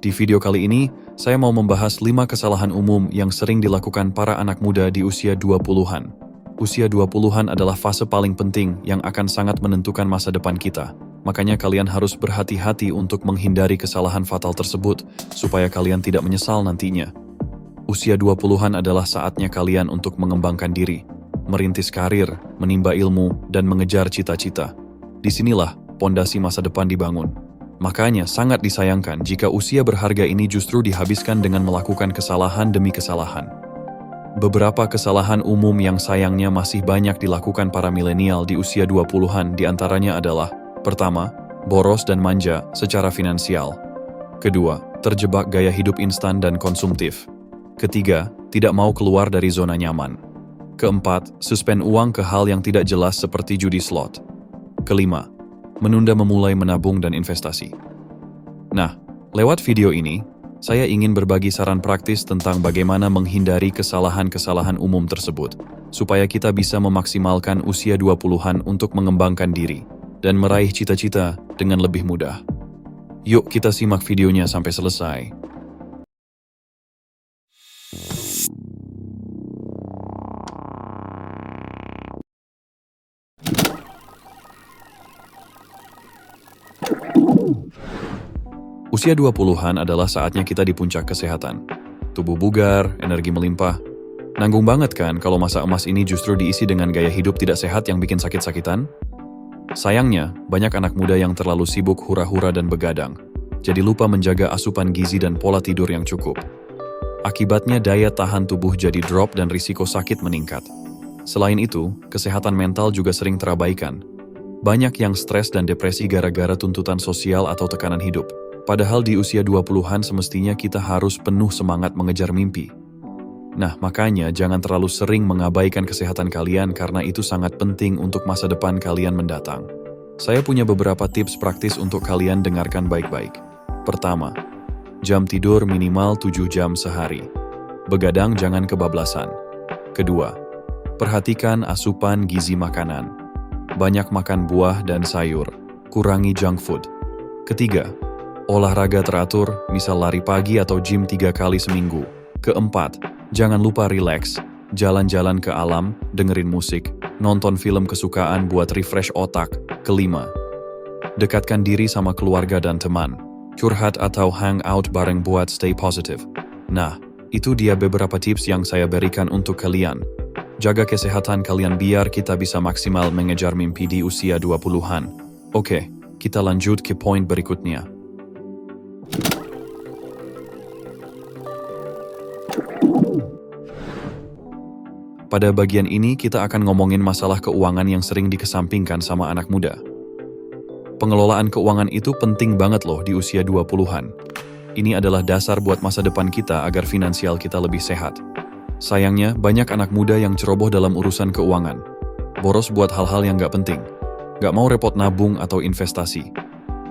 Di video kali ini, saya mau membahas 5 kesalahan umum yang sering dilakukan para anak muda di usia 20-an. Usia 20-an adalah fase paling penting yang akan sangat menentukan masa depan kita. Makanya kalian harus berhati-hati untuk menghindari kesalahan fatal tersebut, supaya kalian tidak menyesal nantinya. Usia 20-an adalah saatnya kalian untuk mengembangkan diri, merintis karir, menimba ilmu, dan mengejar cita-cita. Disinilah pondasi masa depan dibangun. Makanya sangat disayangkan jika usia berharga ini justru dihabiskan dengan melakukan kesalahan demi kesalahan. Beberapa kesalahan umum yang sayangnya masih banyak dilakukan para milenial di usia 20-an diantaranya adalah: pertama, boros dan manja secara finansial. Kedua, terjebak gaya hidup instan dan konsumtif. Ketiga, tidak mau keluar dari zona nyaman. Keempat, suspend uang ke hal yang tidak jelas seperti judi slot. Kelima, menunda memulai menabung dan investasi. Nah, lewat video ini, saya ingin berbagi saran praktis tentang bagaimana menghindari kesalahan-kesalahan umum tersebut, supaya kita bisa memaksimalkan usia 20-an untuk mengembangkan diri dan meraih cita-cita dengan lebih mudah. Yuk kita simak videonya sampai selesai. Usia 20-an adalah saatnya kita di puncak kesehatan. Tubuh bugar, energi melimpah. Nanggung banget kan kalau masa emas ini justru diisi dengan gaya hidup tidak sehat yang bikin sakit-sakitan? Sayangnya, banyak anak muda yang terlalu sibuk hura-hura dan begadang, jadi lupa menjaga asupan gizi dan pola tidur yang cukup. Akibatnya daya tahan tubuh jadi drop dan risiko sakit meningkat. Selain itu, kesehatan mental juga sering terabaikan. Banyak yang stres dan depresi gara-gara tuntutan sosial atau tekanan hidup. Padahal di usia 20-an semestinya kita harus penuh semangat mengejar mimpi. Nah, makanya jangan terlalu sering mengabaikan kesehatan kalian karena itu sangat penting untuk masa depan kalian mendatang. Saya punya beberapa tips praktis untuk kalian dengarkan baik-baik. Pertama, jam tidur minimal 7 jam sehari. Begadang jangan kebablasan. Kedua, perhatikan asupan gizi makanan. Banyak makan buah dan sayur, kurangi junk food. Ketiga, olahraga teratur, misal lari pagi atau gym 3 kali seminggu. Keempat, jangan lupa rileks, jalan-jalan ke alam, dengerin musik, nonton film kesukaan buat refresh otak. Kelima, dekatkan diri sama keluarga dan teman, curhat atau hangout bareng buat stay positive. Nah, itu dia beberapa tips yang saya berikan untuk kalian. Jaga kesehatan kalian biar kita bisa maksimal mengejar mimpi di usia 20-an. Oke, kita lanjut ke poin berikutnya. Pada bagian ini kita akan ngomongin masalah keuangan yang sering dikesampingkan sama anak muda. Pengelolaan keuangan itu penting banget loh di usia 20-an. Ini adalah dasar buat masa depan kita agar finansial kita lebih sehat. Sayangnya, banyak anak muda yang ceroboh dalam urusan keuangan. Boros buat hal-hal yang gak penting. Gak mau repot nabung atau investasi.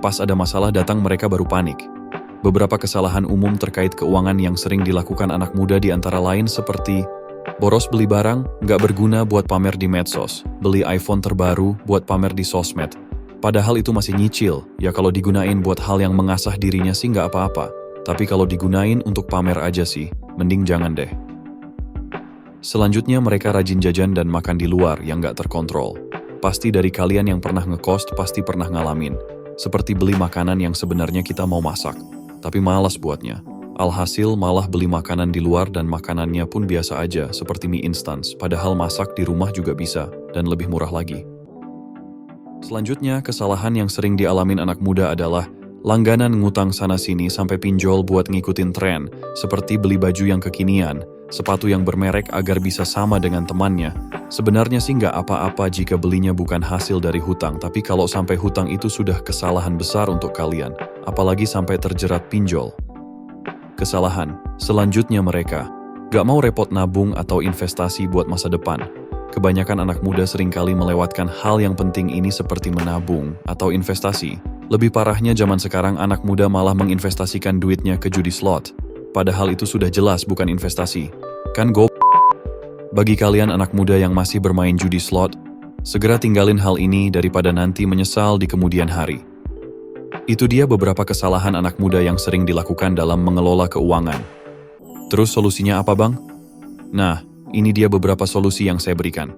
Pas ada masalah datang mereka baru panik. Beberapa kesalahan umum terkait keuangan yang sering dilakukan anak muda di antara lain seperti boros beli barang, nggak berguna buat pamer di medsos, beli iPhone terbaru buat pamer di sosmed. Padahal itu masih nyicil, ya kalau digunain buat hal yang mengasah dirinya sih nggak apa-apa. Tapi kalau digunain untuk pamer aja sih, mending jangan deh. Selanjutnya mereka rajin jajan dan makan di luar yang nggak terkontrol. Pasti dari kalian yang pernah ngekos pasti pernah ngalamin. Seperti beli makanan yang sebenarnya kita mau masak, tapi malas buatnya. Alhasil malah beli makanan di luar dan makanannya pun biasa aja seperti mie instan, padahal masak di rumah juga bisa dan lebih murah lagi. Selanjutnya, kesalahan yang sering dialamin anak muda adalah langganan ngutang sana-sini sampai pinjol buat ngikutin tren, seperti beli baju yang kekinian, sepatu yang bermerek agar bisa sama dengan temannya. Sebenarnya sih nggak apa-apa jika belinya bukan hasil dari hutang, tapi kalau sampai hutang itu sudah kesalahan besar untuk kalian, apalagi sampai terjerat pinjol. Kesalahan selanjutnya mereka gak mau repot nabung atau investasi buat masa depan. Kebanyakan anak muda seringkali melewatkan hal yang penting ini seperti menabung atau investasi. Lebih parahnya zaman sekarang anak muda malah menginvestasikan duitnya ke judi slot. Padahal itu sudah jelas bukan investasi. Kan Bagi kalian anak muda yang masih bermain judi slot, segera tinggalin hal ini daripada nanti menyesal di kemudian hari. Itu dia beberapa kesalahan anak muda yang sering dilakukan dalam mengelola keuangan. Terus solusinya apa bang? Nah, ini dia beberapa solusi yang saya berikan.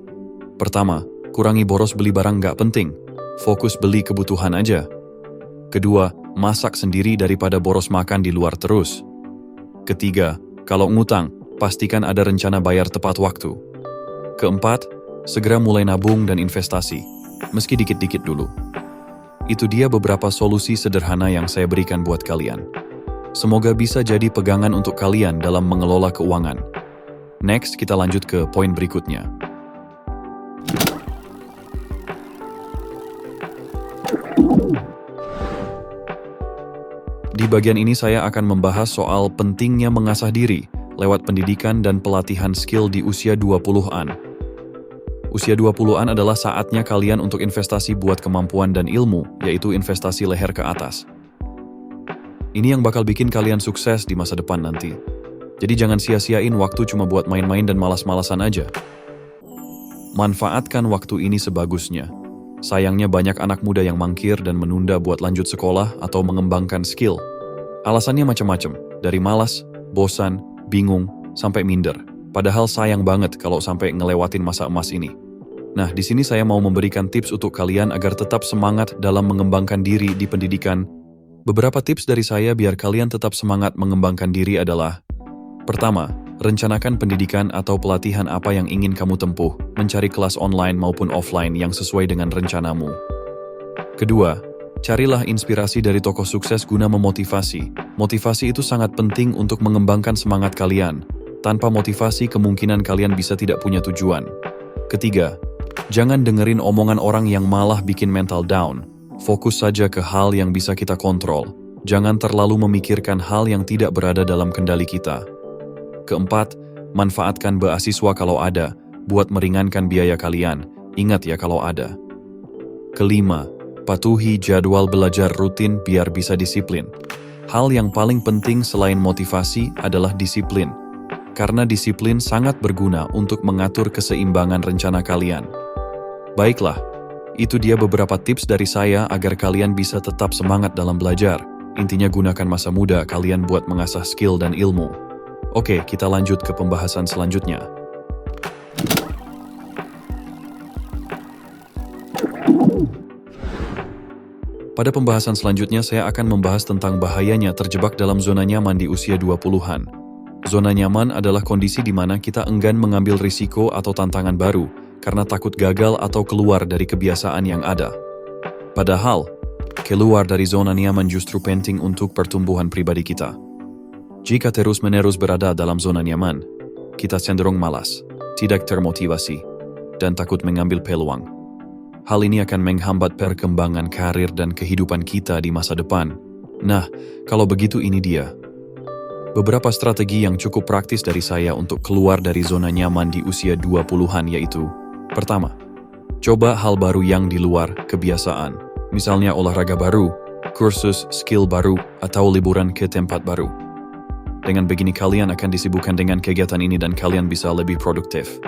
Pertama, kurangi boros beli barang nggak penting. Fokus beli kebutuhan aja. Kedua, masak sendiri daripada boros makan di luar terus. Ketiga, kalau ngutang, pastikan ada rencana bayar tepat waktu. Keempat, segera mulai nabung dan investasi, meski dikit-dikit dulu. Itu dia beberapa solusi sederhana yang saya berikan buat kalian. Semoga bisa jadi pegangan untuk kalian dalam mengelola keuangan. Next, kita lanjut ke poin berikutnya. Di bagian ini saya akan membahas soal pentingnya mengasah diri lewat pendidikan dan pelatihan skill di usia 20-an. Usia 20-an adalah saatnya kalian untuk investasi buat kemampuan dan ilmu, yaitu investasi leher ke atas. Ini yang bakal bikin kalian sukses di masa depan nanti. Jadi jangan sia-siain waktu cuma buat main-main dan malas-malasan aja. Manfaatkan waktu ini sebagusnya. Sayangnya banyak anak muda yang mangkir dan menunda buat lanjut sekolah atau mengembangkan skill. Alasannya macam-macam, dari malas, bosan, bingung, sampai minder. Padahal sayang banget kalau sampai ngelewatin masa emas ini. Nah, di sini saya mau memberikan tips untuk kalian agar tetap semangat dalam mengembangkan diri di pendidikan. Beberapa tips dari saya biar kalian tetap semangat mengembangkan diri adalah: pertama, rencanakan pendidikan atau pelatihan apa yang ingin kamu tempuh, mencari kelas online maupun offline yang sesuai dengan rencanamu. Kedua, carilah inspirasi dari tokoh sukses guna memotivasi. Motivasi itu sangat penting untuk mengembangkan semangat kalian. Tanpa motivasi, kemungkinan kalian bisa tidak punya tujuan. Ketiga, jangan dengerin omongan orang yang malah bikin mental down. Fokus saja ke hal yang bisa kita kontrol. Jangan terlalu memikirkan hal yang tidak berada dalam kendali kita. Keempat, manfaatkan beasiswa kalau ada, buat meringankan biaya kalian. Ingat ya kalau ada. Kelima, patuhi jadwal belajar rutin biar bisa disiplin. Hal yang paling penting selain motivasi adalah disiplin. Karena disiplin sangat berguna untuk mengatur keseimbangan rencana kalian. Baiklah, itu dia beberapa tips dari saya agar kalian bisa tetap semangat dalam belajar. Intinya gunakan masa muda kalian buat mengasah skill dan ilmu. Oke, kita lanjut ke pembahasan selanjutnya. Pada pembahasan selanjutnya, saya akan membahas tentang bahayanya terjebak dalam zona nyaman di usia 20-an. Zona nyaman adalah kondisi di mana kita enggan mengambil risiko atau tantangan baru karena takut gagal atau keluar dari kebiasaan yang ada. Padahal, keluar dari zona nyaman justru penting untuk pertumbuhan pribadi kita. Jika terus-menerus berada dalam zona nyaman, kita cenderung malas, tidak termotivasi, dan takut mengambil peluang. Hal ini akan menghambat perkembangan karir dan kehidupan kita di masa depan. Nah, kalau begitu ini dia. Beberapa strategi yang cukup praktis dari saya untuk keluar dari zona nyaman di usia 20-an yaitu: pertama, coba hal baru yang di luar kebiasaan. Misalnya olahraga baru, kursus skill baru, atau liburan ke tempat baru. Dengan begini kalian akan disibukkan dengan kegiatan ini dan kalian bisa lebih produktif.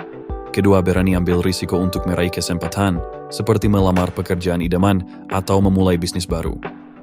Kedua, berani ambil risiko untuk meraih kesempatan, seperti melamar pekerjaan idaman atau memulai bisnis baru.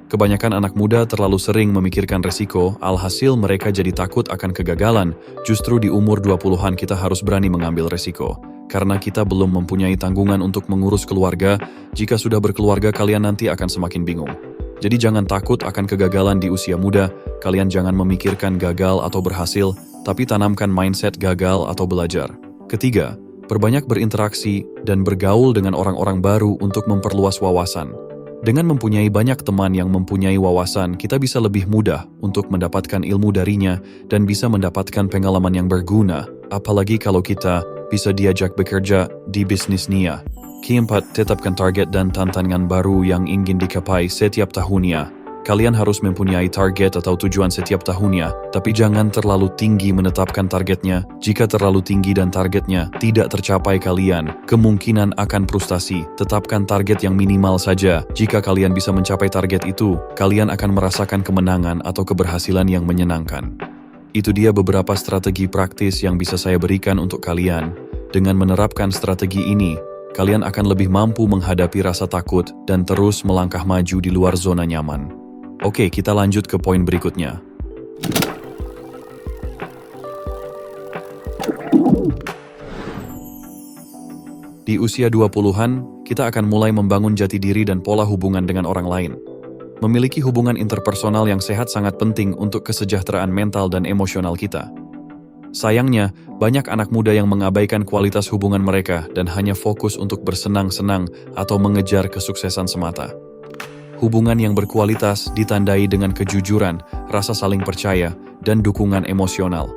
Kebanyakan anak muda terlalu sering memikirkan risiko, alhasil mereka jadi takut akan kegagalan. Justru di umur 20-an kita harus berani mengambil risiko. Karena kita belum mempunyai tanggungan untuk mengurus keluarga, jika sudah berkeluarga kalian nanti akan semakin bingung. Jadi jangan takut akan kegagalan di usia muda, kalian jangan memikirkan gagal atau berhasil, tapi tanamkan mindset gagal atau belajar. Ketiga, perbanyak berinteraksi dan bergaul dengan orang-orang baru untuk memperluas wawasan. Dengan mempunyai banyak teman yang mempunyai wawasan, kita bisa lebih mudah untuk mendapatkan ilmu darinya dan bisa mendapatkan pengalaman yang berguna, apalagi kalau kita bisa diajak bekerja di bisnis Nia. Keempat, tetapkan target dan tantangan baru yang ingin dicapai setiap tahunnya. Kalian harus mempunyai target atau tujuan setiap tahunnya, tapi jangan terlalu tinggi menetapkan targetnya. Jika terlalu tinggi dan targetnya tidak tercapai kalian, kemungkinan akan frustasi. Tetapkan target yang minimal saja. Jika kalian bisa mencapai target itu, kalian akan merasakan kemenangan atau keberhasilan yang menyenangkan. Itu dia beberapa strategi praktis yang bisa saya berikan untuk kalian. Dengan menerapkan strategi ini, kalian akan lebih mampu menghadapi rasa takut dan terus melangkah maju di luar zona nyaman. Oke, kita lanjut ke poin berikutnya. Di usia 20-an, kita akan mulai membangun jati diri dan pola hubungan dengan orang lain. Memiliki hubungan interpersonal yang sehat sangat penting untuk kesejahteraan mental dan emosional kita. Sayangnya, banyak anak muda yang mengabaikan kualitas hubungan mereka dan hanya fokus untuk bersenang-senang atau mengejar kesuksesan semata. Hubungan yang berkualitas ditandai dengan kejujuran, rasa saling percaya, dan dukungan emosional.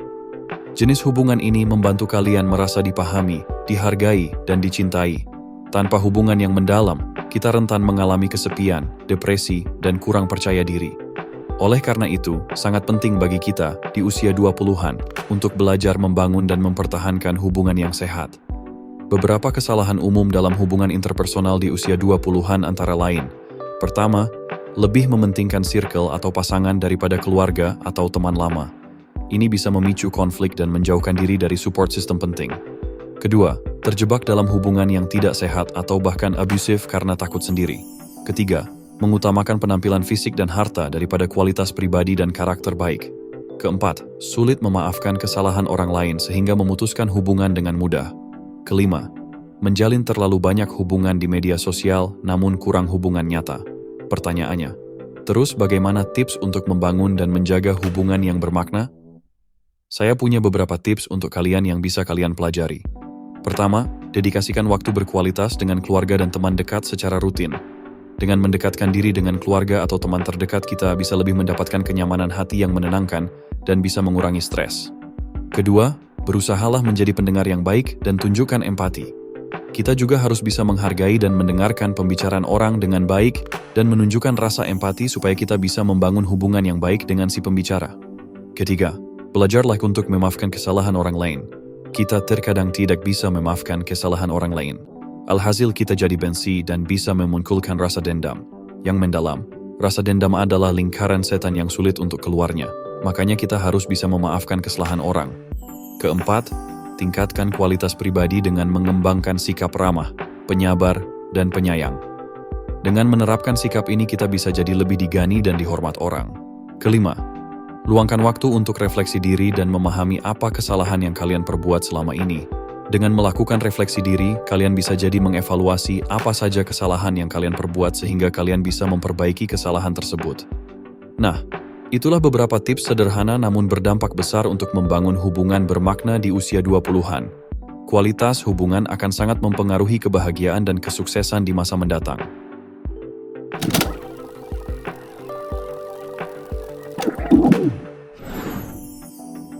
Jenis hubungan ini membantu kalian merasa dipahami, dihargai, dan dicintai. Tanpa hubungan yang mendalam, kita rentan mengalami kesepian, depresi, dan kurang percaya diri. Oleh karena itu, sangat penting bagi kita di usia 20-an untuk belajar membangun dan mempertahankan hubungan yang sehat. Beberapa kesalahan umum dalam hubungan interpersonal di usia 20-an antara lain. Pertama, lebih mementingkan circle atau pasangan daripada keluarga atau teman lama. Ini bisa memicu konflik dan menjauhkan diri dari support system penting. Kedua, terjebak dalam hubungan yang tidak sehat atau bahkan abusif karena takut sendiri. Ketiga, mengutamakan penampilan fisik dan harta daripada kualitas pribadi dan karakter baik. Keempat, sulit memaafkan kesalahan orang lain sehingga memutuskan hubungan dengan mudah. Kelima, menjalin terlalu banyak hubungan di media sosial namun kurang hubungan nyata. Pertanyaannya, terus bagaimana tips untuk membangun dan menjaga hubungan yang bermakna? Saya punya beberapa tips untuk kalian yang bisa kalian pelajari. Pertama, dedikasikan waktu berkualitas dengan keluarga dan teman dekat secara rutin. Dengan mendekatkan diri dengan keluarga atau teman terdekat, kita bisa lebih mendapatkan kenyamanan hati yang menenangkan dan bisa mengurangi stres. Kedua, berusahalah menjadi pendengar yang baik dan tunjukkan empati. Kita juga harus bisa menghargai dan mendengarkan pembicaraan orang dengan baik dan menunjukkan rasa empati supaya kita bisa membangun hubungan yang baik dengan si pembicara. Ketiga, belajarlah untuk memaafkan kesalahan orang lain. Kita terkadang tidak bisa memaafkan kesalahan orang lain. Alhasil kita jadi benci dan bisa memunculkan rasa dendam yang mendalam. Rasa dendam adalah lingkaran setan yang sulit untuk keluarnya. Makanya kita harus bisa memaafkan kesalahan orang. Keempat, tingkatkan kualitas pribadi dengan mengembangkan sikap ramah, penyabar, dan penyayang. Dengan menerapkan sikap ini kita bisa jadi lebih digani dan dihormat orang. Kelima, luangkan waktu untuk refleksi diri dan memahami apa kesalahan yang kalian perbuat selama ini. Dengan melakukan refleksi diri, kalian bisa jadi mengevaluasi apa saja kesalahan yang kalian perbuat sehingga kalian bisa memperbaiki kesalahan tersebut. Nah, itulah beberapa tips sederhana namun berdampak besar untuk membangun hubungan bermakna di usia 20-an. Kualitas hubungan akan sangat mempengaruhi kebahagiaan dan kesuksesan di masa mendatang.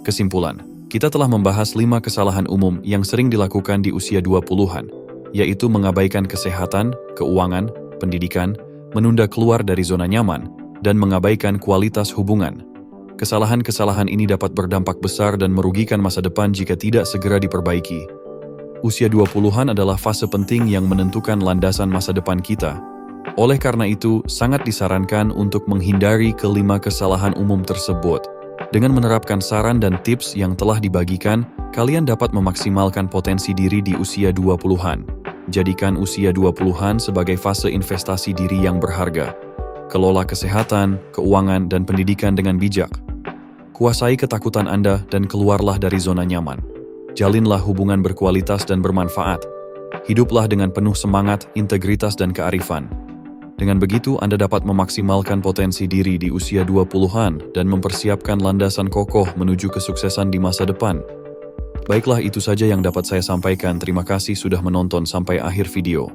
Kesimpulan, kita telah membahas 5 kesalahan umum yang sering dilakukan di usia 20-an, yaitu mengabaikan kesehatan, keuangan, pendidikan, menunda keluar dari zona nyaman, dan mengabaikan kualitas hubungan. Kesalahan-kesalahan ini dapat berdampak besar dan merugikan masa depan jika tidak segera diperbaiki. Usia 20-an adalah fase penting yang menentukan landasan masa depan kita. Oleh karena itu, sangat disarankan untuk menghindari ke-5 kesalahan umum tersebut. Dengan menerapkan saran dan tips yang telah dibagikan, kalian dapat memaksimalkan potensi diri di usia 20-an. Jadikan usia 20-an sebagai fase investasi diri yang berharga. Kelola kesehatan, keuangan, dan pendidikan dengan bijak. Kuasai ketakutan Anda dan keluarlah dari zona nyaman. Jalinlah hubungan berkualitas dan bermanfaat. Hiduplah dengan penuh semangat, integritas, dan kearifan. Dengan begitu, Anda dapat memaksimalkan potensi diri di usia 20-an dan mempersiapkan landasan kokoh menuju kesuksesan di masa depan. Baiklah, itu saja yang dapat saya sampaikan. Terima kasih sudah menonton sampai akhir video.